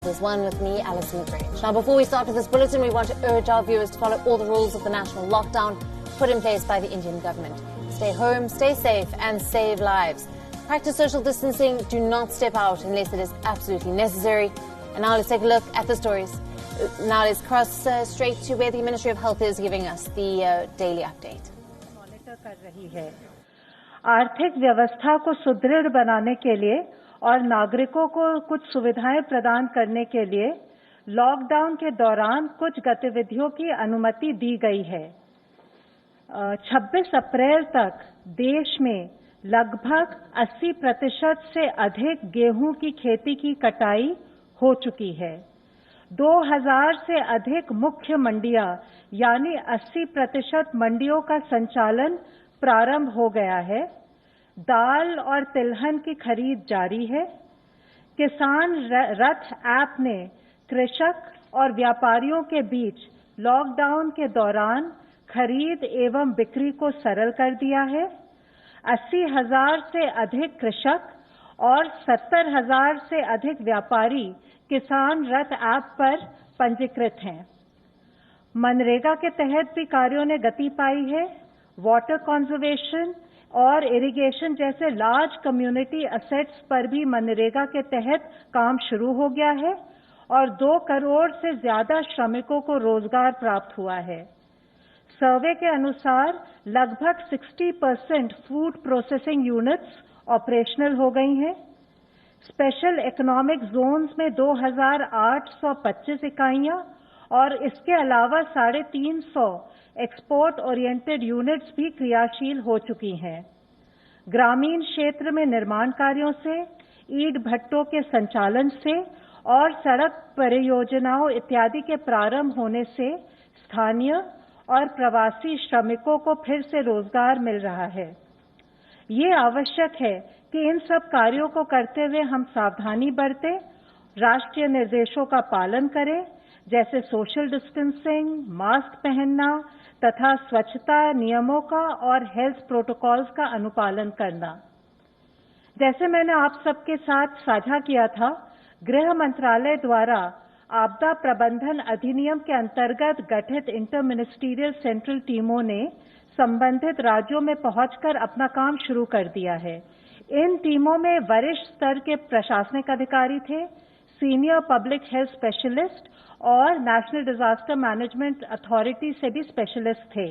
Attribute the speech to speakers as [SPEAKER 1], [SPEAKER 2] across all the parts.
[SPEAKER 1] This one with me, Alison Grange. Now, before we start with this bulletin, we want to urge our viewers to follow all the rules of the national lockdown put in place by the Indian government. Stay home, stay safe, and save lives. Practice social distancing. Do not step out unless it is absolutely necessary. And now let's take a look at the stories. Now let's cross straight to where the Ministry of Health is giving us the daily update.
[SPEAKER 2] Monitor कर रही है। आर्थिक व्यवस्था को सुदृढ़ बनाने के लिए और नागरिकों को कुछ सुविधाएं प्रदान करने के लिए लॉकडाउन के दौरान कुछ गतिविधियों की अनुमति दी गई है। 26 अप्रैल तक देश में लगभग 80% से अधिक गेहूं की खेती की कटाई हो चुकी है। 2000 से अधिक मुख्य मंडियां यानी 80% मंडियों का संचालन प्रारंभ हो गया है। दाल और तिलहन की खरीद जारी है। किसान रथ ऐप ने कृषक और व्यापारियों के बीच लॉकडाउन के दौरान खरीद एवं बिक्री को सरल कर दिया है। 80,000 से अधिक कृषक और 70,000 से अधिक व्यापारी किसान रथ ऐप पर पंजीकृत हैं। मनरेगा के तहत भी कार्यों ने गति पाई है। वाटर कंजर्वेशन और इरिगेशन जैसे लार्ज कम्युनिटी एसेट्स पर भी मनरेगा के तहत काम शुरू हो गया है और 2 करोड़ से ज्यादा श्रमिकों को रोजगार प्राप्त हुआ है। सर्वे के अनुसार लगभग 60% फूड प्रोसेसिंग यूनिट्स ऑपरेशनल हो गई हैं। स्पेशल इकोनॉमिक जोन्स में 2,825 इकाइयां और इसके अलावा 350 एक्सपोर्ट ओरिएंटेड यूनिट्स भी क्रियाशील हो चुकी हैं। ग्रामीण क्षेत्र में निर्माण कार्यों से, ईंट भट्टों के संचालन से और सड़क परियोजनाओं इत्यादि के प्रारंभ होने से स्थानीय और प्रवासी श्रमिकों को फिर से रोजगार मिल रहा है। ये आवश्यक है कि इन सब कार्यों को करते हुए हम सावधानी बरतें, राष्ट्रीय निर्देशों का पालन करें, जैसे सोशल डिस्टेंसिंग, मास्क पहनना तथा स्वच्छता नियमों का और हेल्थ प्रोटोकॉल्स का अनुपालन करना। जैसे मैंने आप सबके साथ साझा किया था, गृह मंत्रालय द्वारा आपदा प्रबंधन अधिनियम के अंतर्गत गठित इंटर मिनिस्टीरियल सेंट्रल टीमों ने संबंधित राज्यों में पहुंचकर अपना काम शुरू कर दिया है। इन टीमों में वरिष्ठ स्तर के प्रशासनिक अधिकारी थे, सीनियर पब्लिक हेल्थ स्पेशलिस्ट और नेशनल डिजास्टर मैनेजमेंट अथॉरिटी से भी स्पेशलिस्ट थे।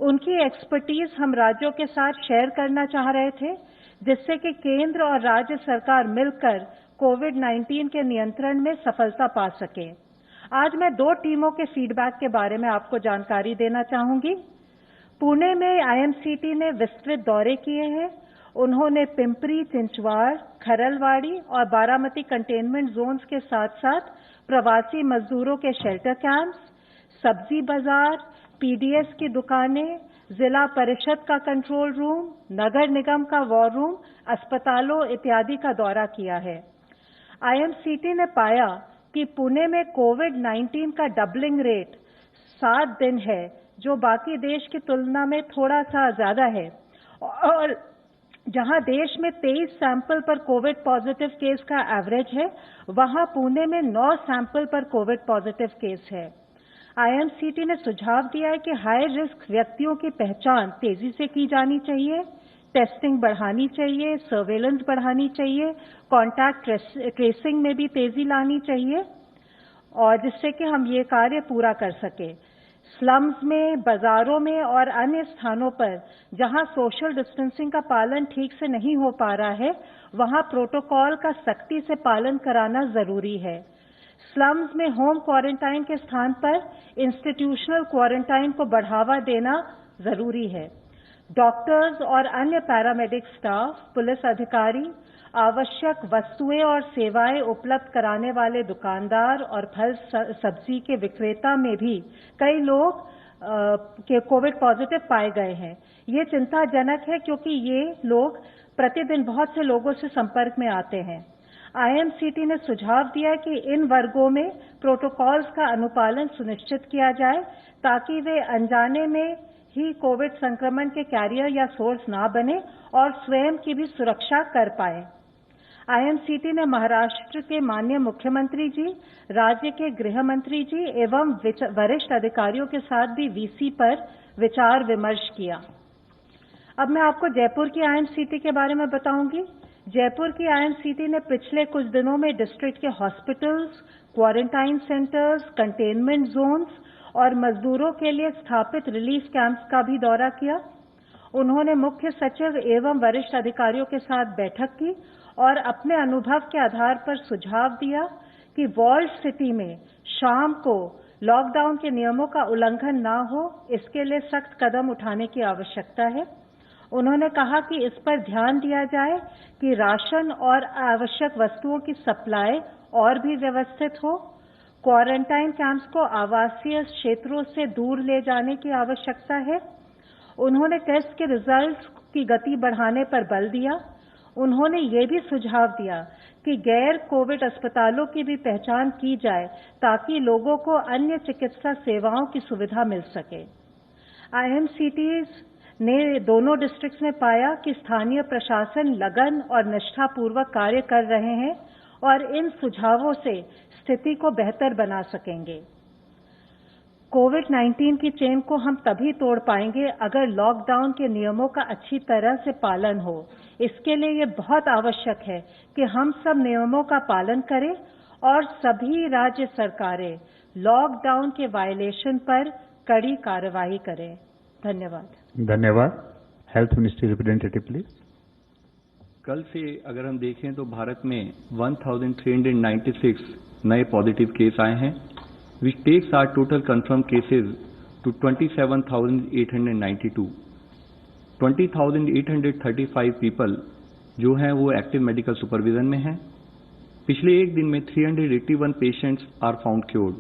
[SPEAKER 2] उनकी एक्सपर्टीज हम राज्यों के साथ शेयर करना चाह रहे थे, जिससे कि केंद्र और राज्य सरकार मिलकर कोविड-19 के नियंत्रण में सफलता पा सके। आज मैं 2 टीमों के फीडबैक के बारे में आपको जानकारी देना चाहूंगी। पुणे में आईएमसीटी ने विस्तृत दौरे किए हैं। उन्होंने पिंपरी, चिंचवाड़, खरलवाड़ी और बारामती कंटेनमेंट जोन्स के साथ साथ प्रवासी मजदूरों के शेल्टर कैंप्स, सब्जी बाजार, पीडीएस की दुकानें, जिला परिषद का कंट्रोल रूम, नगर निगम का वॉर रूम, अस्पतालों इत्यादि का दौरा किया है। आईएमसीटी ने पाया कि पुणे में कोविड-19 का डबलिंग रेट 7 दिन है, जो बाकी देश की तुलना में थोड़ा सा ज्यादा है, और जहां देश में 23 सैंपल पर कोविड पॉजिटिव केस का एवरेज है, वहां पुणे में 9 सैंपल पर कोविड पॉजिटिव केस है। आईएमसीटी ने सुझाव दिया है कि हाई रिस्क व्यक्तियों की पहचान तेजी से की जानी चाहिए, टेस्टिंग बढ़ानी चाहिए, सर्वेलेंस बढ़ानी चाहिए, कॉन्टैक्ट ट्रेसिंग में भी तेजी लानी चाहिए, और जिससे कि हम ये कार्य पूरा कर सके। स्लम्स में, बाजारों में और अन्य स्थानों पर जहां सोशल डिस्टेंसिंग का पालन ठीक से नहीं हो पा रहा है, वहां प्रोटोकॉल का सख्ती से पालन कराना जरूरी है। स्लम्स में होम क्वारंटाइन के स्थान पर इंस्टीट्यूशनल क्वारंटाइन को बढ़ावा देना जरूरी है। डॉक्टर्स और अन्य पैरामेडिक स्टाफ, पुलिस अधिकारी, आवश्यक वस्तुएं और सेवाएं उपलब्ध कराने वाले दुकानदार और फल सब्जी के विक्रेता में भी कई लोग के कोविड पॉजिटिव पाए गए हैं। ये चिंताजनक है, क्योंकि ये लोग प्रतिदिन बहुत से लोगों से संपर्क में आते हैं। आईएमसीटी ने सुझाव दिया कि इन वर्गों में प्रोटोकॉल्स का अनुपालन सुनिश्चित किया जाए, ताकि वे अनजाने में ही कोविड संक्रमण के कैरियर या सोर्स ना बने और स्वयं की भी सुरक्षा कर पाए। आईएमसीटी ने महाराष्ट्र के माननीय मुख्यमंत्री जी, राज्य के गृह मंत्री जी एवं वरिष्ठ अधिकारियों के साथ भी वीसी पर विचार विमर्श किया। अब मैं आपको जयपुर की आईएमसीटी के बारे में बताऊंगी। जयपुर की आईएमसीटी ने पिछले कुछ दिनों में डिस्ट्रिक्ट के hospitals, quarantine centres, containment zones और मजदूरों के लिए स्थापित रिलीफ कैंप्स का भी दौरा किया। उन्होंने मुख्य सचिव एवं वरिष्ठ अधिकारियों के साथ बैठक की और अपने अनुभव के आधार पर सुझाव दिया कि वॉल्ड सिटी में शाम को लॉकडाउन के नियमों का उल्लंघन न हो, इसके लिए सख्त कदम उठाने की आवश्यकता है। उन्होंने कहा कि इस पर ध्यान दिया जाए कि राशन और आवश्यक वस्तुओं की सप्लाई और भी व्यवस्थित हो। क्वारंटाइन कैंप्स को आवासीय क्षेत्रों से दूर ले जाने की आवश्यकता है। उन्होंने टेस्ट के रिजल्ट्स की गति बढ़ाने पर बल दिया। उन्होंने ये भी सुझाव दिया कि गैर कोविड अस्पतालों की भी पहचान की जाए ताकि लोगों को अन्य चिकित्सा सेवाओं की सुविधा मिल सके। आईएमसीटीज ने दोनों डिस्ट्रिक्ट्स में पाया कि स्थानीय प्रशासन लगन और निष्ठापूर्वक कार्य कर रहे हैं और इन सुझावों से स्थिति को बेहतर बना सकेंगे। कोविड-19 की चेन को हम तभी तोड़ पाएंगे अगर लॉकडाउन के नियमों का अच्छी तरह से पालन हो। इसके लिए ये बहुत आवश्यक है कि हम सब नियमों का पालन करें और सभी राज्य सरकारें लॉकडाउन के वायलेशन पर कड़ी कार्रवाई करें। धन्यवाद।
[SPEAKER 3] धन्यवाद। Health ministry representative please.
[SPEAKER 4] कल से अगर हम देखें तो भारत में 1396 नए पॉजिटिव केस आए हैं, which takes our total confirmed cases to 27,892. 20,835 people जो हैं वो एक्टिव मेडिकल सुपरविजन में हैं। पिछले एक दिन में 381 पेशेंट्स आर फाउंड क्योर्ड,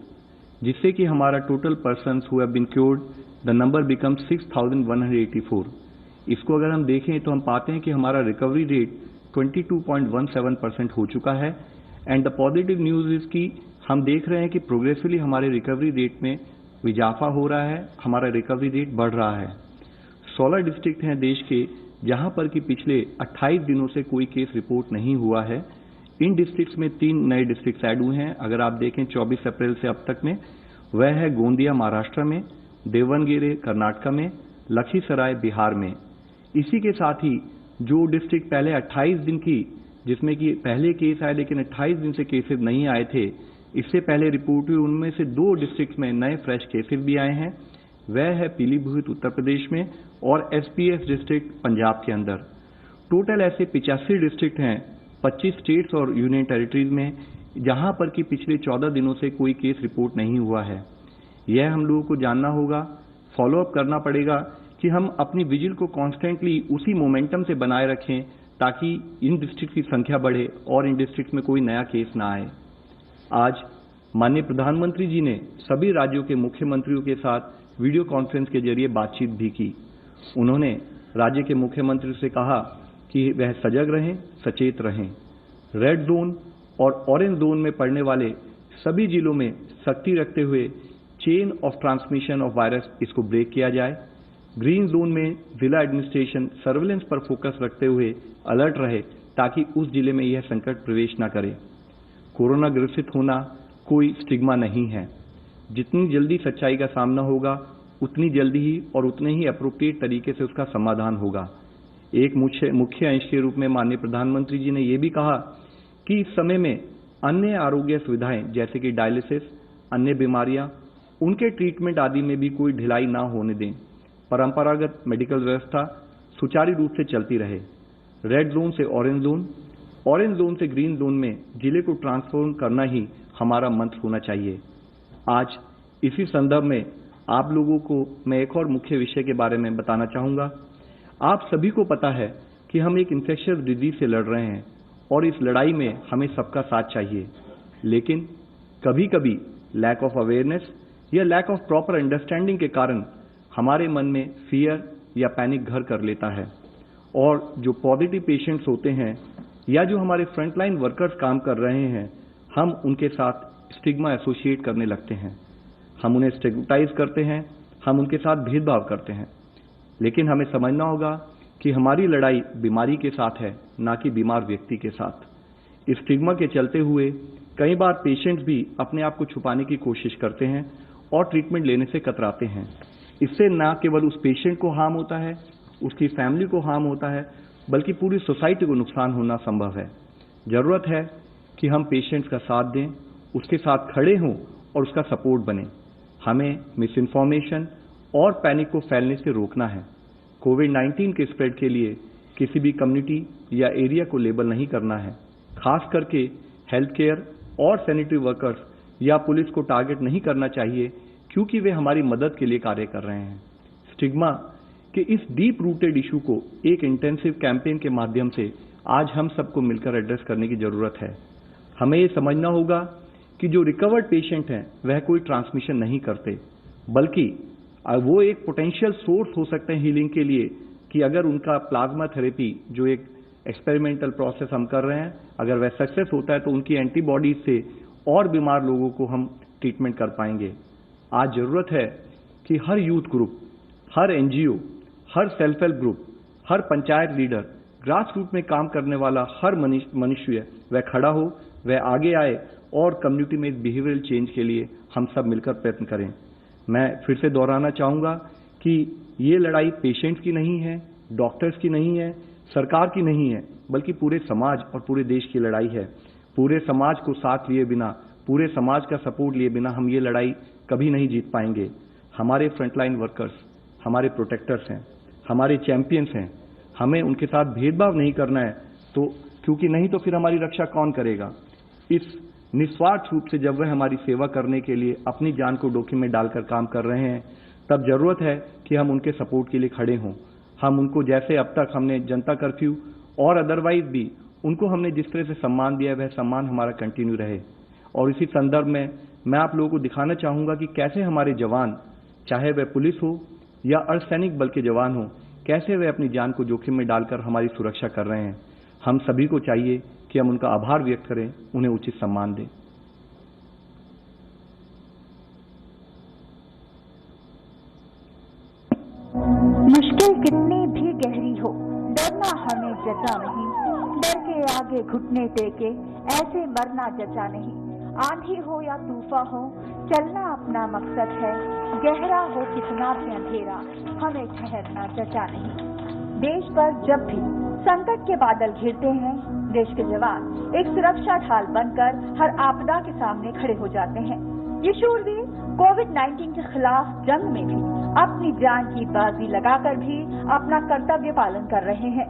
[SPEAKER 4] जिससे कि हमारा total persons who have been cured the number become 6,184। इसको अगर हम देखें तो हम पाते हैं कि हमारा रिकवरी रेट 22.17% हो चुका है। And the positive news is की हम देख रहे हैं कि प्रोग्रेसिवली हमारे रिकवरी रेट में इजाफा हो रहा है, हमारा रिकवरी रेट बढ़ रहा है। 16 डिस्ट्रिक्ट हैं देश के जहां पर कि पिछले 28 दिनों से कोई केस रिपोर्ट नहीं हुआ है। इन डिस्ट्रिक्ट्स में 3 नए डिस्ट्रिक्ट ऐड हुए हैं। अगर आप देखें 24 अप्रैल से अब तक में, वह है गोंदिया महाराष्ट्र में, देवनगिरी कर्नाटक में, लखीसराय बिहार में। इसी के साथ ही जो डिस्ट्रिक्ट पहले 28 दिन की जिसमें कि पहले केस आए लेकिन 28 दिन से केसेस नहीं आए थे, इससे पहले रिपोर्ट हुई, उनमें से 2 डिस्ट्रिक्ट में नए फ्रेश केसेस भी आए हैं। वह है पीलीभीत उत्तर प्रदेश में और एसपीएस डिस्ट्रिक्ट पंजाब के अंदर। टोटल ऐसे 85 डिस्ट्रिक्ट हैं 25 स्टेट्स और यूनियन टेरिटरीज में जहां पर कि पिछले 14 दिनों से कोई केस रिपोर्ट नहीं हुआ है। यह हम लोगों को जानना होगा, फॉलोअप करना पड़ेगा कि हम अपनी विजिल को कॉन्स्टेंटली उसी मोमेंटम से बनाए रखें ताकि इन डिस्ट्रिक्ट की संख्या बढ़े और इन डिस्ट्रिक्ट में कोई नया केस ना आए। आज माननीय प्रधानमंत्री जी ने सभी राज्यों के मुख्यमंत्रियों के साथ वीडियो कॉन्फ्रेंस के जरिए बातचीत भी की। उन्होंने राज्य के मुख्यमंत्री से कहा कि वह सजग रहें, सचेत रहें। रेड जोन और ऑरेंज जोन में पड़ने वाले सभी जिलों में सख्ती रखते हुए chain of transmission of virus इसको ब्रेक किया जाए। ग्रीन जोन में जिला एडमिनिस्ट्रेशन सर्वेलेंस पर फोकस रखते हुए अलर्ट रहे ताकि उस जिले में यह संकट प्रवेश न करे। कोरोना ग्रसित होना कोई स्टिग्मा नहीं है। जितनी जल्दी सच्चाई का सामना होगा उतनी जल्दी ही और उतने ही अप्रोप्रिएट तरीके से उसका समाधान होगा। एक मुख्य अंश के रूप में माननीय प्रधानमंत्री जी ने यह भी कहा कि इस समय में अन्य आरोग्य सुविधाएं जैसे कि डायलिसिस, अन्य बीमारियां, उनके ट्रीटमेंट आदि में भी कोई ढिलाई ना होने दें। परंपरागत मेडिकल व्यवस्था सुचारू रूप से चलती रहे। रेड जोन से ऑरेंज जोन, ऑरेंज जोन से ग्रीन जोन में जिले को ट्रांसफॉर्म करना ही हमारा मंत्र होना चाहिए। आज इसी संदर्भ में आप लोगों को मैं एक और मुख्य विषय के बारे में बताना चाहूंगा। आप सभी को पता है कि हम एक इन्फेक्शियस डिजीज से लड़ रहे हैं और इस लड़ाई में हमें सबका साथ चाहिए, लेकिन कभी कभी लैक ऑफ अवेयरनेस या लैक ऑफ प्रॉपर अंडरस्टैंडिंग के कारण हमारे मन में फियर या पैनिक घर कर लेता है और जो पॉजिटिव पेशेंट्स होते हैं या जो हमारे फ्रंटलाइन वर्कर्स काम कर रहे हैं, हम उनके साथ स्टिग्मा एसोसिएट करने लगते हैं। हम उन्हें स्टिग्मेटाइज करते हैं, हम उनके साथ भेदभाव करते हैं। लेकिन हमें समझना होगा कि हमारी लड़ाई बीमारी के साथ है, ना कि बीमार व्यक्ति के साथ। इस स्टिग्मा के चलते हुए कई बार पेशेंट्स भी अपने आप को छुपाने की कोशिश करते हैं और ट्रीटमेंट लेने से कतराते हैं। इससे न केवल उस पेशेंट को हार्म होता है, उसकी फैमिली को हार्म होता है, बल्कि पूरी सोसाइटी को नुकसान होना संभव है। जरूरत है कि हम पेशेंट्स का साथ दें, उसके साथ खड़े हों और उसका सपोर्ट बने। हमें मिस इन्फॉर्मेशन और पैनिक को फैलने से रोकना है। कोविड-19 के स्प्रेड के लिए किसी भी कम्युनिटी या एरिया को लेबल नहीं करना है। खास करके हेल्थ केयर और सैनिटरी वर्कर्स या पुलिस को टारगेट नहीं करना चाहिए, क्योंकि वे हमारी मदद के लिए कार्य कर रहे हैं। स्टिग्मा के इस डीप रूटेड इशू को एक इंटेंसिव कैंपेन के माध्यम से आज हम सबको मिलकर एड्रेस करने की जरूरत है। हमें ये समझना होगा कि जो रिकवर्ड पेशेंट हैं वह कोई ट्रांसमिशन नहीं करते, बल्कि वो एक पोटेंशियल सोर्स हो सकते हैं हीलिंग के लिए, कि अगर उनका प्लाज्मा थेरेपी जो एक एक्सपेरिमेंटल प्रोसेस हम कर रहे हैं, अगर वह सक्सेस होता है तो उनकी एंटीबॉडीज से और बीमार लोगों को हम ट्रीटमेंट कर पाएंगे। आज जरूरत है कि हर यूथ ग्रुप, हर एनजीओ, हर सेल्फ हेल्प ग्रुप, हर पंचायत लीडर, ग्रास रूट में काम करने वाला हर मनुष्य वह खड़ा हो, वह आगे आए और कम्युनिटी में बिहेवियरल चेंज के लिए हम सब मिलकर प्रयत्न करें। मैं फिर से दोहराना चाहूंगा कि ये लड़ाई पेशेंट्स की नहीं है, डॉक्टर्स की नहीं है, सरकार की नहीं है, बल्कि पूरे समाज और पूरे देश की लड़ाई है। पूरे समाज को साथ लिए बिना, पूरे समाज का सपोर्ट लिए बिना हम ये लड़ाई कभी नहीं जीत पाएंगे। हमारे फ्रंटलाइन वर्कर्स हमारे प्रोटेक्टर्स हैं, हमारे चैंपियंस हैं। हमें उनके साथ भेदभाव नहीं करना है, तो क्योंकि नहीं तो फिर हमारी रक्षा कौन करेगा। इस निस्वार्थ रूप से जब वह हमारी सेवा करने के लिए अपनी जान को जोखिम में डालकर काम कर रहे हैं, तब जरूरत है कि हम उनके सपोर्ट के लिए खड़े हों। हम उनको, जैसे अब तक हमने जनता कर्फ्यू और अदरवाइज भी उनको हमने जिस तरह से सम्मान दिया है, वह सम्मान हमारा कंटिन्यू रहे। और इसी संदर्भ में मैं आप लोगों को दिखाना चाहूंगा कि कैसे हमारे जवान, चाहे वह पुलिस हो या अर्धसैनिक बल के जवान हो, कैसे वे अपनी जान को जोखिम में डालकर हमारी सुरक्षा कर रहे हैं। हम सभी को चाहिए कि हम उनका आभार व्यक्त करें, उन्हें उचित सम्मान दें।
[SPEAKER 5] मुश्किल कितनी भी गहरी हो, डरना हमें जचा नहीं। डर के आगे घुटने टेके ऐसे मरना जचा नहीं। आंधी हो या तूफान हो, चलना अपना मकसद है। गहरा हो कितना भी अंधेरा, हमें ठहरना जचा नहीं। देश पर जब भी संकट के बादल घिरते हैं, देश के जवान एक सुरक्षा ढाल बनकर हर आपदा के सामने खड़े हो जाते हैं। ये शूरवीर कोविड-19 के खिलाफ जंग में भी अपनी जान की बाजी लगाकर भी अपना कर्तव्य पालन कर रहे हैं।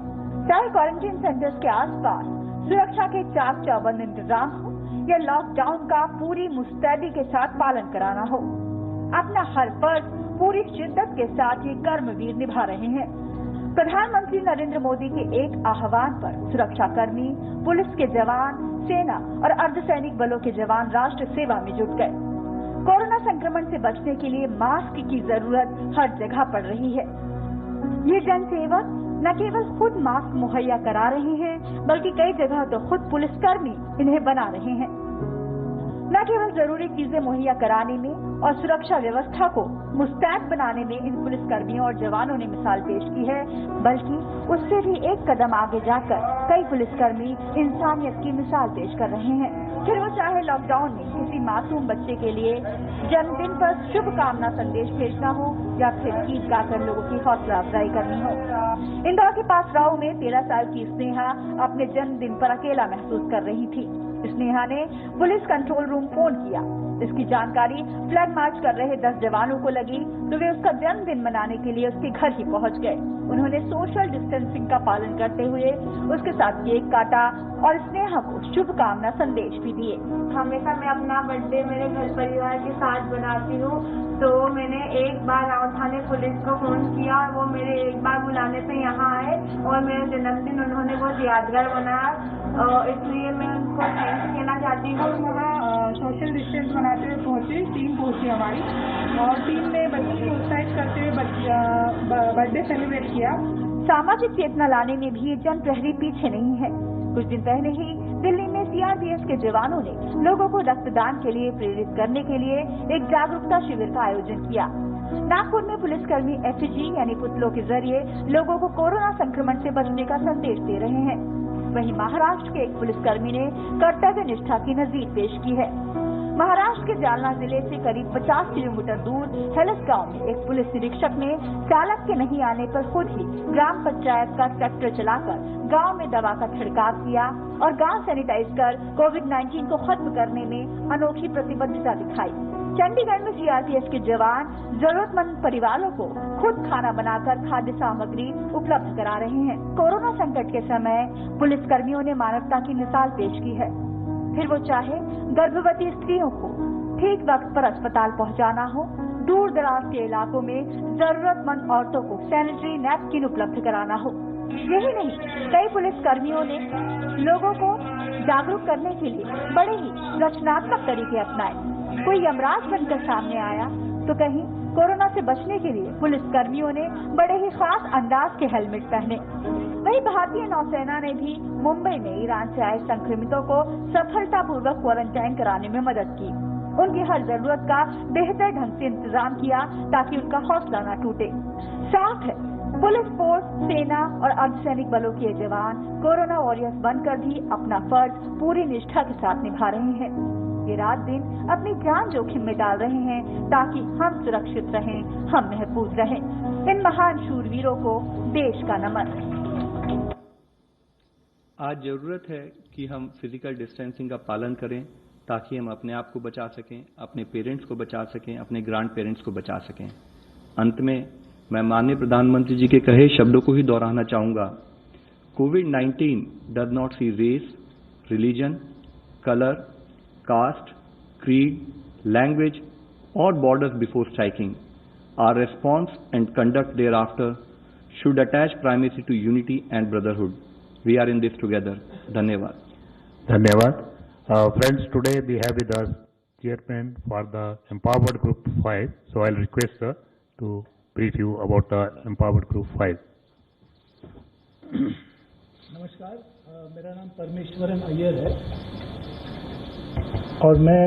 [SPEAKER 5] चाहे क्वारंटीन सेंटर्स के आसपास सुरक्षा के चाक चौबंद इंतजाम हो या लॉकडाउन का पूरी मुस्तैदी के साथ पालन कराना हो, अपना हर फर्ज पूरी शिद्दत के साथ ये कर्मवीर निभा रहे हैं। प्रधानमंत्री नरेंद्र मोदी के एक आह्वान पर सुरक्षाकर्मी, पुलिस के जवान, सेना और अर्धसैनिक बलों के जवान राष्ट्र सेवा में जुट गए। कोरोना संक्रमण से बचने के लिए मास्क की जरूरत हर जगह पड़ रही है। ये जनसेवक न केवल खुद मास्क मुहैया करा रहे हैं, बल्कि कई जगह तो खुद पुलिसकर्मी इन्हें बना रहे हैं। न केवल जरूरी चीजें मुहैया कराने में और सुरक्षा व्यवस्था को मुस्तैद बनाने में इन पुलिसकर्मियों और जवानों ने मिसाल पेश की है, बल्कि उससे भी एक कदम आगे जाकर कई पुलिसकर्मी इंसानियत की मिसाल पेश कर रहे हैं। फिर वो चाहे लॉकडाउन में किसी मासूम बच्चे के लिए जन्मदिन पर शुभकामना संदेश भेजना हो या फिर गीत गाकर लोगों की हौसला अफजाई करनी हो। इंदौर के पास राव में 13 साल की स्नेहा अपने जन्मदिन पर अकेला महसूस कर रही थी। स्नेहा ने पुलिस कंट्रोल रूम फोन किया। इसकी जानकारी फ्लैग मार्च कर रहे 10 जवानों को लगी तो वे उसका जन्मदिन मनाने के लिए उसके घर ही पहुंच गए। उन्होंने सोशल डिस्टेंसिंग का पालन करते हुए उसके साथ केक काटा और स्नेहा को शुभकामना संदेश भी दिए।
[SPEAKER 6] हमेशा मैं अपना बर्थडे मेरे घर परिवार के साथ बनाती हूँ, तो मैंने एक बार राव थाने पुलिस को फोन किया और वो मेरे एक बार बुलाने पे यहाँ आए और मेरा जन्मदिन उन्होंने बहुत यादगार बनाया, इसलिए मैं उनको थैंक्स कहना चाहती हूँ।
[SPEAKER 7] वहाँ सोशल डिस्टेंस बनाते हुए पहुँचे, टीम पहुँची हमारी, और टीम ने बच्चों को प्रोत्साहित करते हुए बर्थडे सेलिब्रेट किया।
[SPEAKER 5] सामाजिक चेतना लाने में भी ये जन प्रहरी पीछे नहीं है। कुछ दिन पहले ही दिल्ली में सीआरपीएफ के जवानों ने लोगों को रक्तदान के लिए प्रेरित करने के लिए एक जागरूकता शिविर का आयोजन किया। नागपुर में पुलिसकर्मी एफजी यानी पुतलों के जरिए लोगों को कोरोना संक्रमण से बचने का संदेश दे रहे हैं। वहीं महाराष्ट्र के एक पुलिसकर्मी ने कर्तव्य निष्ठा की नजीर पेश की है। महाराष्ट्र के जालना जिले से करीब 50 किलोमीटर दूर हेलस गांव में एक पुलिस निरीक्षक ने चालक के नहीं आने पर खुद ही ग्राम पंचायत का ट्रैक्टर चलाकर गांव में दवा का छिड़काव किया और गांव सैनिटाइज कर कोविड-19 को खत्म करने में अनोखी प्रतिबद्धता दिखाई। चंडीगढ़ में सीआरपीएफ के जवान जरूरतमंद परिवारों को खुद खाना बनाकर खाद्य सामग्री उपलब्ध करा रहे हैं। कोरोना संकट के समय पुलिसकर्मियों ने मानवता की मिसाल पेश की है, फिर वो चाहे गर्भवती स्त्रियों को ठीक वक्त पर अस्पताल पहुंचाना हो, दूर दराज के इलाकों में जरूरतमंद औरतों को सैनिटरी नैपकिन उपलब्ध कराना हो। यही नहीं, कई पुलिसकर्मियों ने लोगों को जागरूक करने के लिए बड़े ही रचनात्मक तरीके अपनाए। कोई यमराज बनकर सामने आया तो कहीं कोरोना से बचने के लिए पुलिसकर्मियों ने बड़े ही खास अंदाज के हेलमेट पहने। वहीं भारतीय नौसेना ने भी मुंबई में ईरान से आए संक्रमितों को सफलतापूर्वक क्वारंटाइन कराने में मदद की। उनकी हर जरूरत का बेहतर ढंग से इंतजाम किया ताकि उनका हौसला न टूटे। साफ है, पुलिस फोर्स, सेना और अर्धसैनिक बलों के जवान कोरोना वॉरियर्स बनकर भी अपना फर्ज पूरी निष्ठा के साथ निभा रहे हैं। ये रात दिन अपनी जान जोखिम में डाल रहे हैं ताकि हम सुरक्षित रहें, हम महफूज रहें। इन महान शूरवीरों को देश का नमन।
[SPEAKER 4] आज जरूरत है कि हम फिजिकल डिस्टेंसिंग का पालन करें ताकि हम अपने आप को बचा सकें, अपने पेरेंट्स को बचा सकें, अपने ग्रैंड पेरेंट्स को बचा सकें। अंत में मैं माननीय प्रधानमंत्री जी के कहे शब्दों को ही दोहराना चाहूंगा। कोविड-19 does not see race, religion, colour, caste, creed, language, or borders before striking. Our response and conduct thereafter should attach primacy to unity and brotherhood. We are in this together. Dhanyavad.
[SPEAKER 3] Dhanyavad. Friends, today we have with us chairman for the Empowered Group 5. So I'll request sir to brief you about the Empowered Group 5.
[SPEAKER 8] नमस्कार, मेरा नाम परमेश्वरन अय्यर है और मैं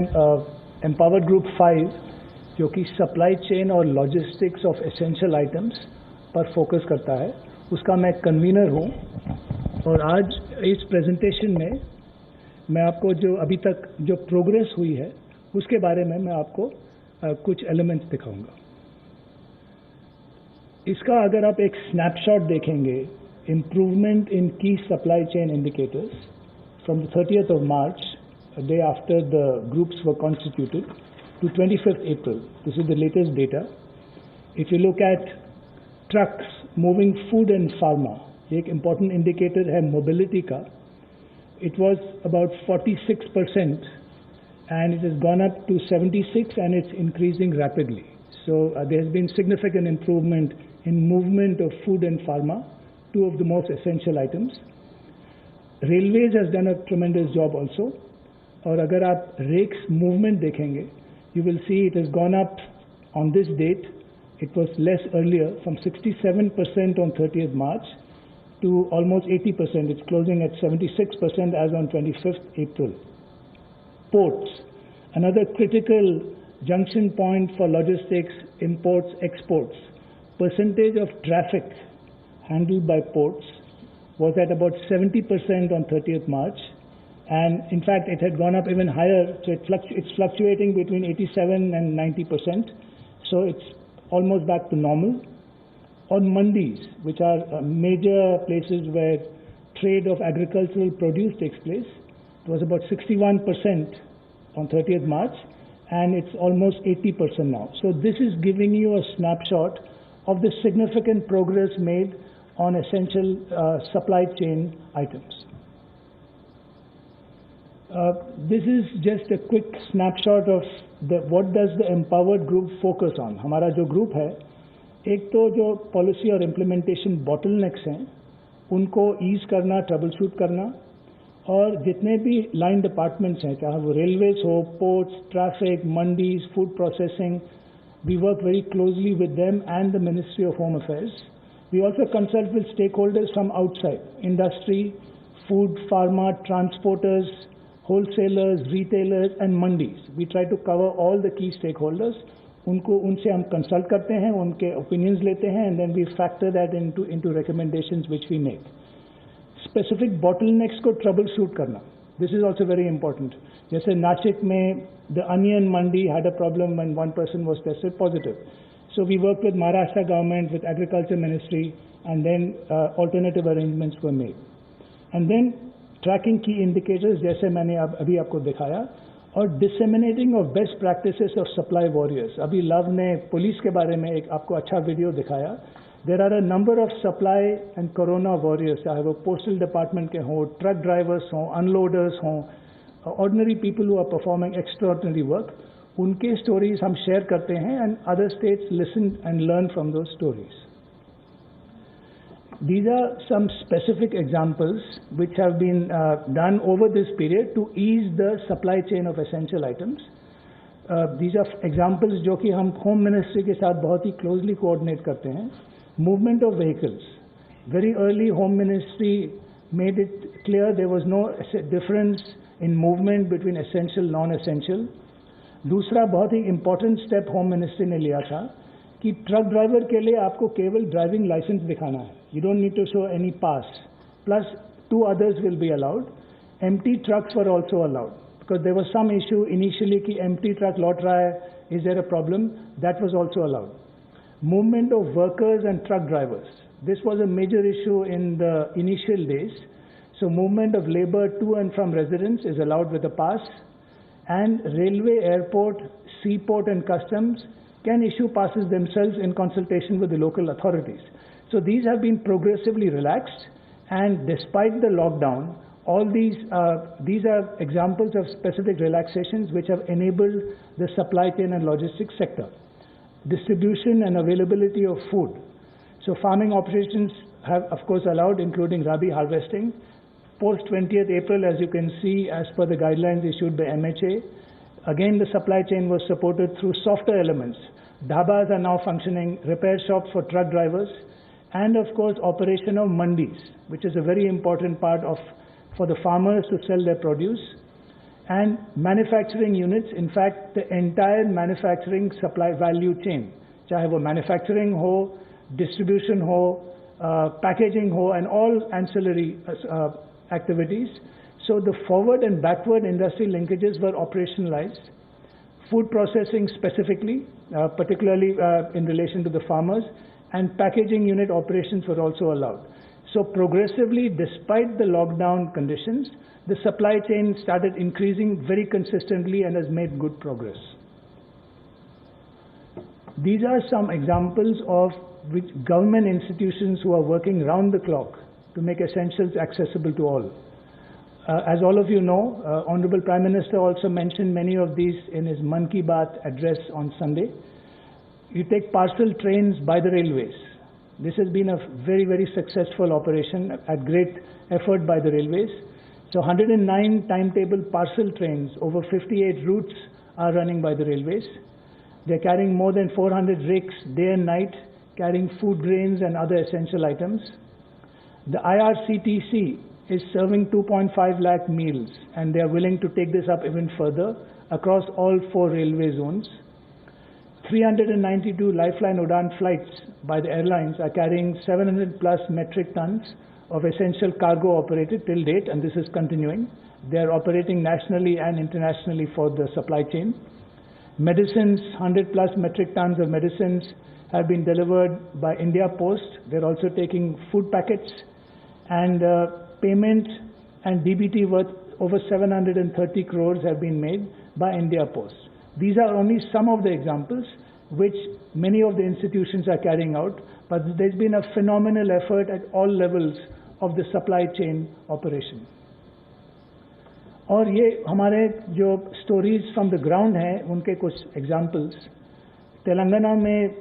[SPEAKER 8] empowered group 5 जो कि supply chain और logistics of essential items पर फोकस करता है, उसका मैं कन्वीनर हूँ। और आज इस प्रेजेंटेशन में मैं आपको जो अभी तक जो प्रोग्रेस हुई है उसके बारे में मैं आपको कुछ एलिमेंट्स दिखाऊंगा। इसका अगर आप एक स्नैपशॉट देखेंगे, इम्प्रूवमेंट इन की supply chain indicators from the 30th of March, a day after the groups were constituted, to 25th April. This is the latest data. If you look at trucks moving food and pharma, एक important indicator है mobility का. It was about 46% and it has gone up to 76 and it's increasing rapidly. So there has been significant improvement in movement of food and pharma, two of the most essential items. Railways has done a tremendous job also. और अगर आप rakes movement देखेंगे, you will see it has gone up on this date. It was less earlier, from 67% on 30th March to almost 80%. It's closing at 76% as on 25th April. Ports, another critical junction point for logistics, imports, exports. Percentage of traffic handled by ports was at about 70% on 30th March. And in fact, it had gone up even higher, so it's fluctuating between 87 and 90%. So it's almost back to normal. On mandis, which are major places where trade of agricultural produce takes place, it was about 61% on 30th March, and it's almost 80% now. So this is giving you a snapshot of the significant progress made on essential supply chain items. This is just a quick snapshot of what does the empowered group focus on. हमारा जो group है, एक तो जो policy और implementation bottlenecks हैं, उनको ease करना, troubleshoot करना, और जितने भी line departments हैं, चाहे वो railways हो, ports, traffic, mandis, food processing, we work very closely with them and the Ministry of Home Affairs. We also consult with stakeholders from outside, industry, food, pharma, transporters, wholesalers, retailers and mandis. We try to cover all the key stakeholders. उनसे हम consult करते हैं, उनके opinions लेते हैं, and then we factor that into recommendations which we make. specific bottlenecks को troubleshoot करना. This is also very important. जैसे नासिक में the onion mandi had a problem when one person was tested positive. So we worked with Maharashtra government, with Agriculture Ministry, and then alternative arrangements were made. And then tracking key indicators, जैसे मैंने अभी आपको दिखाया, और disseminating of best practices of supply warriors. अभी love ने police के बारे में एक आपको अच्छा वीडियो दिखाया. There are a number of supply and corona warriors, चाहे वो postal department के हों, truck drivers हों, unloaders हों, ordinary people who are performing extraordinary work. उनके stories हम share करते हैं and other states listen and learn from those stories. These are some specific examples which have been done over this period to ease the supply chain of essential items. These are examples जो कि हम Home Ministry के साथ बहुत ही closely coordinate करते हैं. Movement of vehicles. Very early Home Ministry made it clear there was no difference in movement between essential and non-essential. दूसरा बहुत ही important step Home Ministry ने लिया था कि truck driver के लिए आपको केवल driving license दिखाना है. You don't need to show any pass. Plus 2 others will be allowed. Empty trucks were also allowed because there was some issue initially कि empty truck लौट रहा है. Is there a problem? That was also allowed. Movement of workers and truck drivers. This was a major issue in the initial days. So movement of labor to and from residence is allowed with a pass, and railway, airport, seaport and customs can issue passes themselves in consultation with the local authorities. So these have been progressively relaxed, and despite the lockdown, all these are examples of specific relaxations which have enabled the supply chain and logistics sector. Distribution and availability of food. So farming operations have of course allowed, including rabi harvesting. Post 20th April, as you can see, as per the guidelines issued by MHA, again the supply chain was supported through softer elements. Dhabas are now functioning, repair shops for truck drivers, and of course operation of mandis, which is a very important part for the farmers to sell their produce. And manufacturing units, in fact, the entire manufacturing supply value chain, चाहे वो manufacturing हो, distribution हो, packaging ho, and all ancillary activities. So the forward and backward industry linkages were operationalized. Food processing specifically, particularly in relation to the farmers, and packaging unit operations were also allowed. So progressively, despite the lockdown conditions, the supply chain started increasing very consistently and has made good progress. These are some examples of which government institutions who are working round the clock to make essentials accessible to all. As all of you know, Honorable Prime Minister also mentioned many of these in his Mann Ki Baat address on Sunday. You take parcel trains by the railways. This has been a very, very successful operation at great effort by the railways. So 109 timetable parcel trains over 58 routes are running by the railways. They're carrying more than 400 rakes day and night, carrying food grains and other essential items. The IRCTC is serving 2.5 lakh meals, and they are willing to take this up even further across all 4 railway zones. 392 Lifeline Udan flights by the airlines are carrying 700 plus metric tons of essential cargo operated till date, and this is continuing. They are operating nationally and internationally for the supply chain. Medicines, 100 plus metric tons of medicines have been delivered by India Post. They're also taking food packets, and payment and DBT worth over 730 crores have been made by India Post. These are only some of the examples which many of the institutions are carrying out, but there's been a phenomenal effort at all levels of the supply chain operation. और ये हमारे जो stories from the ground हैं, उनके कुछ examples. Telangana में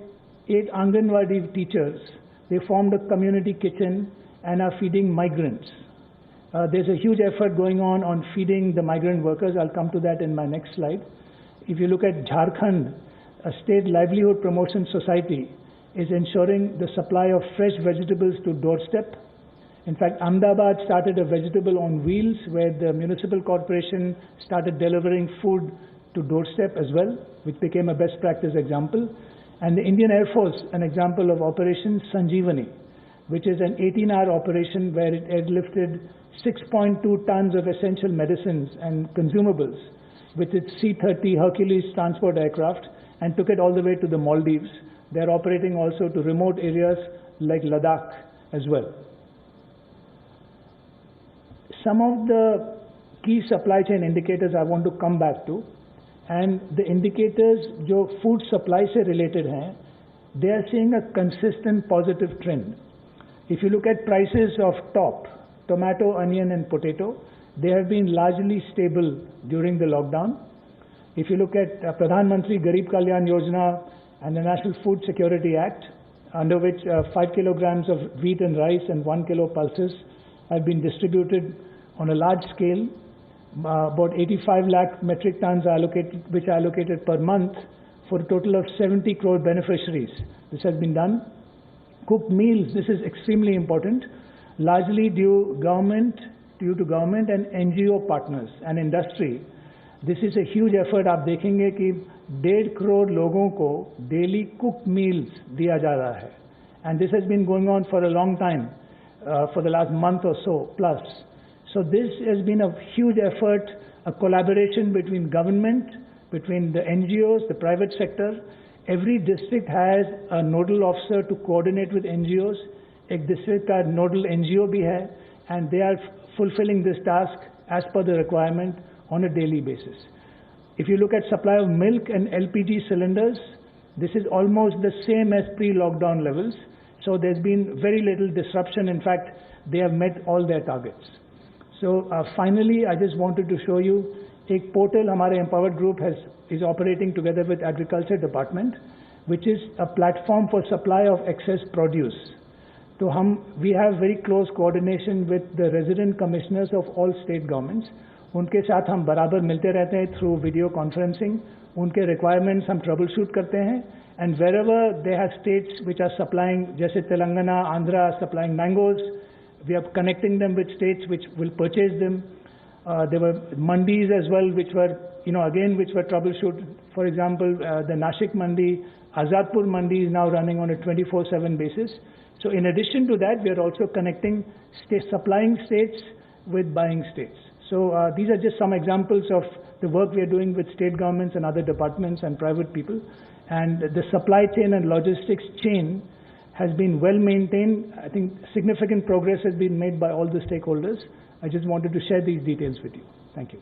[SPEAKER 8] 8 Anganwadi teachers, they formed a community kitchen and are feeding migrants. There's a huge effort going on feeding the migrant workers. I'll come to that in my next slide. If you look at Jharkhand, a state livelihood promotion society is ensuring the supply of fresh vegetables to doorstep. In fact, Ahmedabad started a vegetable on wheels where the municipal corporation started delivering food to doorstep as well, which became a best practice example. And the Indian Air Force, an example of Operation Sanjeevani. which is an 18-hour operation where it airlifted 6.2 tons of essential medicines and consumables with its C-30 Hercules transport aircraft and took it all the way to the Maldives. They're operating also to remote areas like Ladakh as well. Some of the key supply chain indicators I want to come back to, and the indicators जो food supply से related हैं, they are seeing a consistent positive trend. If you look at prices of top, tomato, onion and potato, they have been largely stable during the lockdown. If you look at Pradhan Mantri Garib Kalyan Yojana and the National Food Security Act, under which 5 kilograms of wheat and rice and 1 kilo pulses have been distributed on a large scale. About 85 lakh metric tons are allocated per month for a total of 70 crore beneficiaries. This has been done. Cooked meals, this is extremely important, largely due to government and NGO partners and industry. This is a huge effort. आप देखेंगे कि 1.5 करोड़ लोगों को daily cooked meals दिया जा रहा है. And this has been going on for a long time, for the last month or so plus. So this has been a huge effort, a collaboration between government, between the NGOs, the private sector. Every district has a nodal officer to coordinate with NGOs. एक district का nodal NGO भी है, and they are fulfilling this task as per the requirement on a daily basis. If you look at supply of milk and LPG cylinders, this is almost the same as pre-lockdown levels. So there's been very little disruption. In fact, they have met all their targets. So finally, I just wanted to show you एक portal हमारे Empowered Group is operating together with Agriculture Department, which is a platform for supply of excess produce. So we have very close coordination with the resident commissioners of all state governments. उनके साथ हम बराबर मिलते रहते हैं through video conferencing. उनके requirements हम troubleshoot करते हैं. And wherever they have states which are supplying, जैसे Telangana, Andhra supplying mangoes, we are connecting them with states which will purchase them. There were mandis as well, which were, which were troubleshooted. For example, the Nashik mandi, Azadpur mandi is now running on a 24/7 basis. So in addition to that, we are also connecting supplying states with buying states. So these are just some examples of the work we are doing with state governments and other departments and private people. And the supply chain and logistics chain has been well maintained. I think significant progress has been made by all the stakeholders. I just wanted to share these details with you. Thank you.